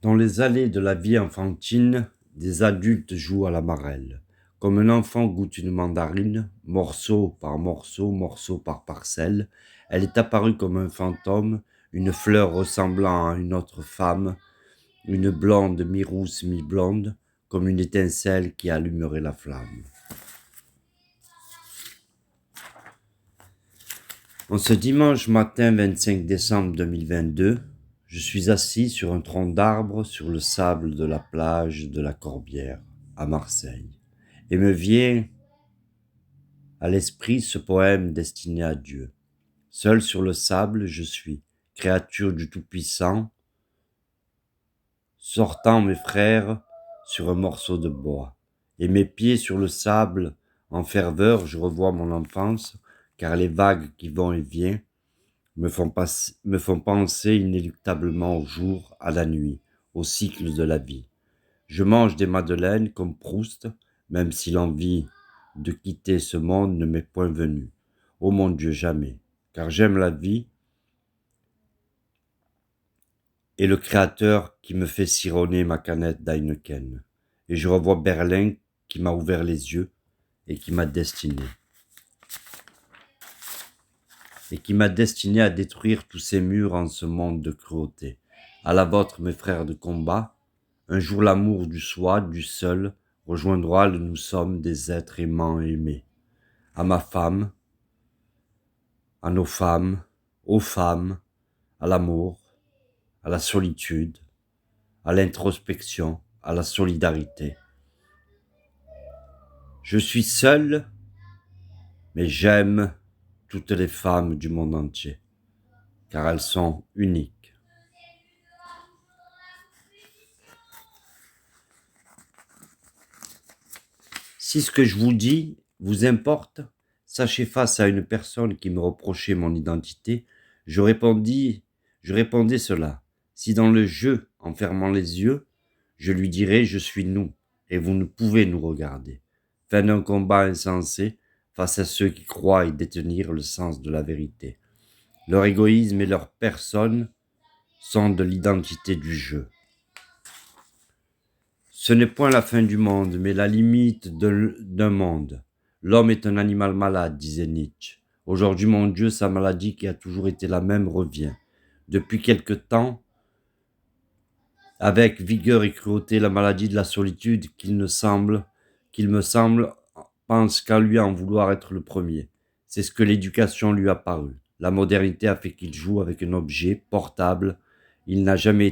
Dans les allées de la vie enfantine, des adultes jouent à la marelle. Comme un enfant goûte une mandarine, morceau par morceau, morceau par parcelle, elle est apparue comme un fantôme, une fleur ressemblant à une autre femme, une blonde mi-rousse mi-blonde, comme une étincelle qui allumerait la flamme. En ce dimanche matin 25 décembre 2022, je suis assis sur un tronc d'arbre sur le sable de la plage de la Corbière, à Marseille, et me vient à l'esprit ce poème destiné à Dieu. Seul sur le sable, je suis, créature du Tout-Puissant, sortant mes frères sur un morceau de bois, et mes pieds sur le sable, en ferveur, je revois mon enfance, car les vagues qui vont et viennent me font penser inéluctablement au jour, à la nuit, au cycle de la vie. Je mange des madeleines comme Proust, même si l'envie de quitter ce monde ne m'est point venue. Oh mon Dieu, jamais, car j'aime la vie et le Créateur qui me fait cironner ma canette d'Heineken. Et je revois Berlin qui m'a ouvert les yeux et qui m'a destiné. À détruire tous ces murs en ce monde de cruauté. À la vôtre, mes frères de combat, un jour l'amour du soi, du seul, rejoindra le nous sommes des êtres aimants et aimés. À ma femme, à nos femmes, aux femmes, à l'amour, à la solitude, à l'introspection, à la solidarité. Je suis seul, mais j'aime toutes les femmes du monde entier, car elles sont uniques. Si ce que je vous dis vous importe, sachez face à une personne qui me reprochait mon identité, je répondais cela. Si dans le jeu, en fermant les yeux, je lui dirais je suis nous, et vous ne pouvez nous regarder. Fin d'un combat insensé face à ceux qui croient y détenir le sens de la vérité. Leur égoïsme et leur personne sont de l'identité du jeu. Ce n'est point la fin du monde, mais la limite d'un monde. L'homme est un animal malade, disait Nietzsche. Aujourd'hui, mon Dieu, sa maladie qui a toujours été la même revient. Depuis quelque temps, avec vigueur et cruauté, la maladie de la solitude qu'il me semble, pense qu'à lui en vouloir être le premier. C'est ce que l'éducation lui a paru. La modernité a fait qu'il joue avec un objet portable. Il n'a jamais